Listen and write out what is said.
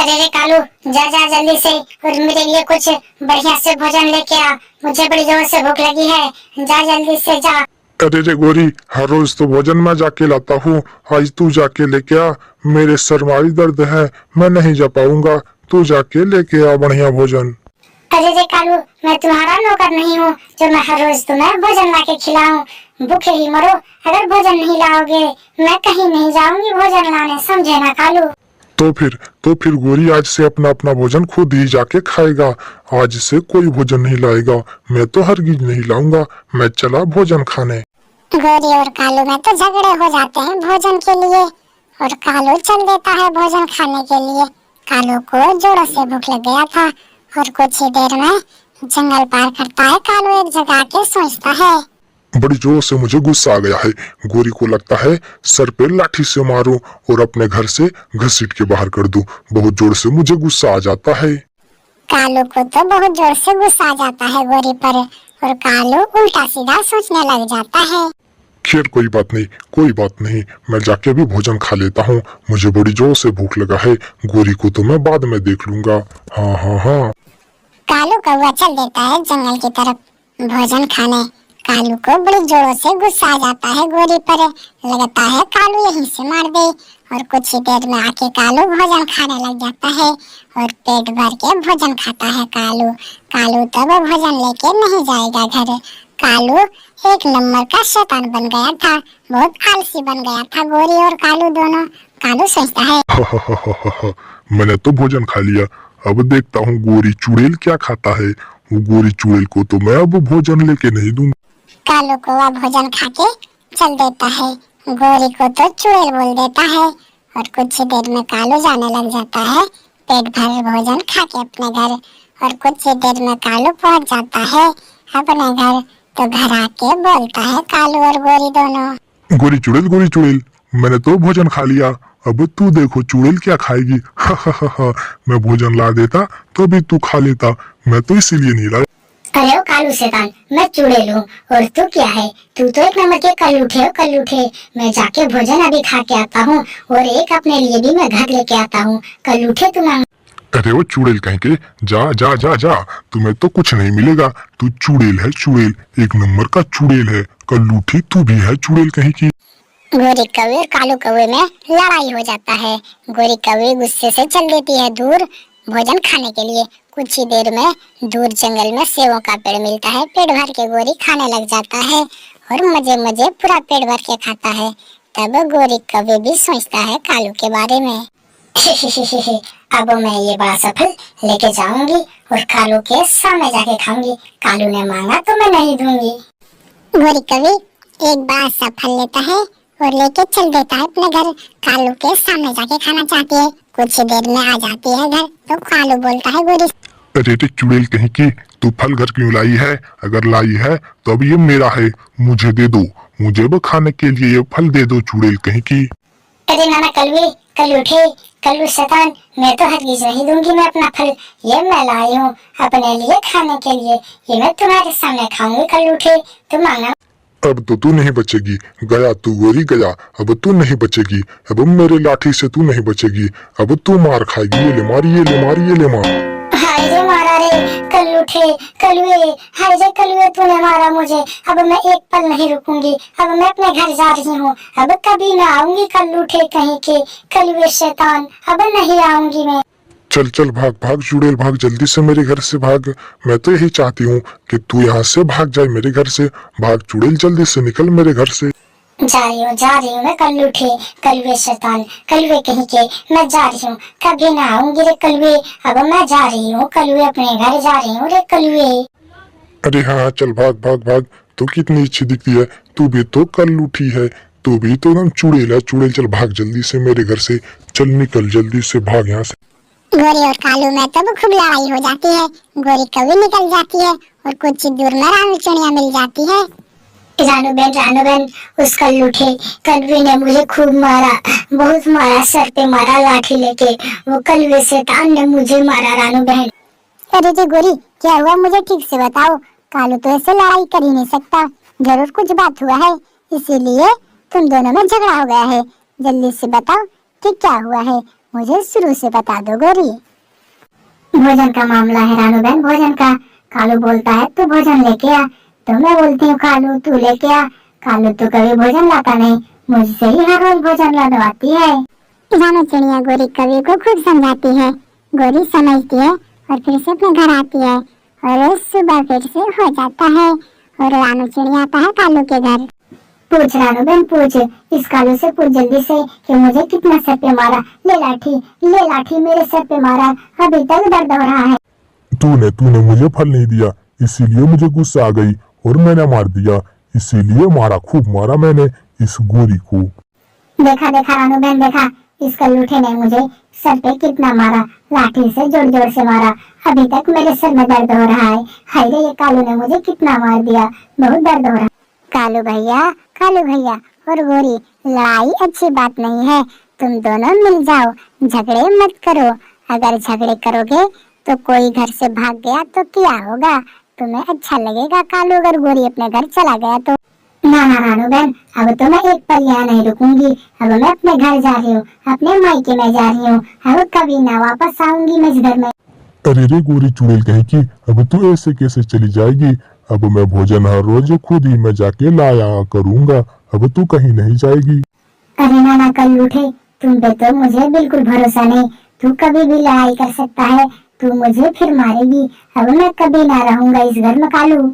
अरे रे कालू, जा जा जल्दी से और मेरे लिए कुछ बढ़िया से भोजन लेके आ। मुझे बड़ी जोर से भूख लगी है। जा जल्दी से जा। अरे रे गोरी, हर रोज तो भोजन मैं जाके लाता हूँ, आज तू जाके लेके आ। मेरे सर मारी दर्द है, मैं नहीं जा पाऊंगा। तू जाके लेके आ बढ़िया भोजन। अरे रे कालू, मैं तुम्हारा नौकर नहीं हूँ जो मैं हर रोज तुम्हें भोजन ला के खिलाऊं। भूखे ही मरो, अगर भोजन नहीं लाओगे मैं कहीं नहीं जाऊंगी भोजन लाने, समझे ना कालू। तो फिर गोरी आज से अपना अपना भोजन खुद ही जाके खाएगा। आज से कोई भोजन नहीं लाएगा, मैं तो हरगिज नहीं लाऊंगा। मैं चला भोजन खाने। गोरी और कालू में तो झगड़े हो जाते हैं भोजन के लिए, और कालू चल देता है भोजन खाने के लिए। कालू को जोरों से भूख लग गया था और कुछ ही देर में जंगल पार करता है। कालू एक जगह के सोचता है। बड़ी जोर से मुझे गुस्सा आ गया है। गोरी को लगता है सर पे लाठी से मारूं और अपने घर से घसीट के बाहर कर दूं। बहुत जोर से मुझे गुस्सा आ जाता है। कालू को तो बहुत जोर से गुस्सा आ जाता है गोरी पर, और कालू उल्टा सीधा सोचने लग जाता है। खैर कोई बात नहीं, मैं जाके भी भोजन खा लेता हूँ। मुझे बड़ी जोर से भूख लगा है। गोरी को तो मैं बाद में देख लूंगा। हाँ। कालू कौवा चल देता है जंगल की तरफ भोजन खाने। कालू को बड़ी जोरों से गुस्सा आ जाता है गोरी पर, लगता है कालू यहीं से मार दे। और कुछ ही देर में आके कालू भोजन खाने लग जाता है और पेट भर के भोजन खाता है कालू। कालू तब भोजन लेके नहीं जाएगा घर। कालू एक नंबर का शैतान बन गया था, बहुत आलसी बन गया था गोरी और कालू दोनों। कालू सोचता है मैंने तो भोजन खा लिया, अब देखता हूँ गोरी चुड़ैल क्या खाता है। वो गोरी चुड़ैल को तो मैं अब भोजन लेके नहीं दूंगा। कालू कौवा भोजन खा के चल देता है, गोरी को तो चुड़ैल बोल देता है। और कुछ ही देर में कालू जाने लग जाता है पेट भर भोजन खा के अपने घर। और कुछ ही देर में कालू पहुंच जाता है अपने घर। तो घर आके बोलता है कालू और गोरी दोनों। गोरी चुड़ैल, मैंने तो भोजन खा लिया, अब तू देखो चुड़ैल क्या खाएगी। मैं भोजन ला देता तो भी तू खा लेता, मैं तो इसीलिए नहीं लाया। अरे ओ कालू शैतान, मैं चुड़ैल हूँ और तू क्या है? तू तो एक नंबर के कल्लूठे। मैं जाके भोजन अभी खा के आता हूँ और एक अपने लिए भी मैं घर लेके आता हूँ। कल्लूठे तू ना। अरे वो चुड़ैल कहीं के, जा, तुम्हें तो कुछ नहीं मिलेगा। तू चुड़ैल है, चुड़ैल एक नंबर का चुड़ैल है। कल्लूठी तू भी है चुड़ैल कहीं की। गोरी कौवे और कालू कौवे में लड़ाई हो जाता है। गोरी कौवे गुस्से से चल देती है दूर भोजन खाने के लिए। कुछ ही देर में दूर जंगल में सेवों का पेड़ मिलता है। पेट भर के गोरी खाने लग जाता है और मजे पूरा पेट भर के खाता है। तब गोरी कौवे भी सोचता है कालू के बारे में। अब मैं ये बड़ा सफल लेके जाऊंगी और कालू के सामने जाके खाऊंगी। कालू ने मांगा तो मैं नहीं दूंगी। गोरी कौवे एक बड़ा सा फल लेता है और लेके चल देता है अपने घर। कालू के सामने जाके खाना चाहती है। कुछ देर में आ जाती है घर। तो कालू बोलता है गोरी। अरे चुड़ैल कहीं की, तू फल घर क्यों लाई है? अगर लाई है तो अब ये मेरा है, मुझे दे दो। मुझे वो खाने के लिए ये फल दे दो चुड़ैल कहीं की। अरे नाना कलवे, कल्लूठे, कल्लू शैतान, मैं तो हरगिज नहीं दूंगी मैं अपना फल। ये मैं लाई हूँ अपने लिए खाने के लिए। ये मैं तुम्हारे सामने खाऊंगी कल्लूठे, तुम मांगना। अब तो तू नहीं बचेगी, गया तू गोरी गया। अब तू नहीं बचेगी, अब मेरे लाठी से तू नहीं बचेगी। अब तू मार खाएगी। ये ले मार। हाय रे मारा रे कल्लूठे, कलुए, हाय रे कलुए तूने मारा मुझे। अब मैं एक पल नहीं रुकूंगी। अब मैं अपने घर जा रही हूँ। अब कभी ना आऊंगी कल्लूठे कहीं के, कलुए शैतान, अब नहीं आऊंगी मैं। चल भाग चुड़ैल, भाग जल्दी से मेरे घर से भाग। मैं तो यही चाहती हूँ कि तू यहाँ से भाग जाए मेरे घर से। भाग चुड़ैल, जल्दी से निकल मेरे घर से। जा रही हूँ मैं कल्लूठे, कलुए शैतान, कलुए कहीं के, मैं जा रही हूँ। कभी ना आऊंगी रे कलुए। अब मैं जा रही हूँ कलुए, अपने घर जा रही हूँ रे कलुए। अरे हाँ, चल भाग। तू कितनी अच्छी दिखती है, तू भी तो कल्लूठी है, तू भी तो एकदम चुड़ैल है। चुड़ैल चल भाग जल्दी से मेरे घर से, चल निकल जल्दी से भाग यहाँ से। गोरी और कालू में तब खूब लड़ाई हो जाती है। गोरी कभी निकल जाती है और कुछ ही दूर में रानू चुनिया मिल जाती है। रानू बहन, उस कलुए ने मुझे खूब मारा, बहुत मारा, सर पे मारा लाठी लेके। वो कलुए शैतान ने मुझे मारा रानू बहन। अरे जी गोरी, क्या हुआ मुझे ठीक से बताओ। कालू तो ऐसे लड़ाई कर ही नहीं सकता, जरूर कुछ बात हुआ है, इसीलिए तुम दोनों में झगड़ा हो गया है। जल्दी से बताओ कि क्या हुआ है। मुझे शुरू से बता दो गोरी। भोजन का मामला है रानू बहन, भोजन का। कालू बोलता है तू भोजन लेके आ, तो मैं बोलती हूँ कालू तू लेके आ। कालू तो कभी भोजन लाता नहीं, मुझसे ही हर रोज भोजन लदवाती है। रानू चिड़िया गोरी कवि को खूब समझाती है। गोरी समझती है और फिर से अपने घर आती है और सुबह फिर से हो जाता है और रानू चिड़िया आता है कालू के घर। पूछ रानू बहन पूछ, इस कालू से पूछ जल्दी से कि मुझे कितना सर पे मारा। ले लाठी मेरे सर पे मारा, अभी तक दर्द हो रहा है। तूने मुझे फल नहीं दिया, इसीलिए मुझे गुस्सा आ गई और मैंने मार दिया, इसीलिए मारा, खूब मारा मैंने इस गोरी को। देखा रानू बहन देखा, इस कल्लूठे ने मुझे सर पे कितना मारा, लाठी से जोर जोर से मारा, अभी तक मेरे सर में दर्द हो रहा है। हाय रे, ये कालू ने मुझे कितना मार दिया, बहुत दर्द हो रहा है। कालू भैया और गोरी, लड़ाई अच्छी बात नहीं है, तुम दोनों मिल जाओ, झगड़े मत करो। अगर झगड़े करोगे तो कोई घर से भाग गया तो क्या होगा, तुम्हें अच्छा लगेगा कालू अगर गोरी अपने घर चला गया तो। ना रानू बहन, अब तो मैं एक पल यहाँ नहीं रुकूंगी, अब मैं अपने घर जा रही हूँ, अपने मायके में जा रही हूँ, अब कभी ना वापस आऊंगी मैं इस घर में। अरे रे गोरी चुड़ैल कहीं की, अब तू ऐसे कैसे चली जाएगी? अब मैं भोजन हर रोज खुद ही मैं जाके लाया करूंगा, अब तू कहीं नहीं जाएगी। अरे नाना कल्लूठे, तुम पे तो मुझे बिल्कुल भरोसा नहीं, तू कभी भी लड़ाई कर सकता है, तू मुझे फिर मारेगी, अब मैं कभी ना रहूंगा इस घर में कालू।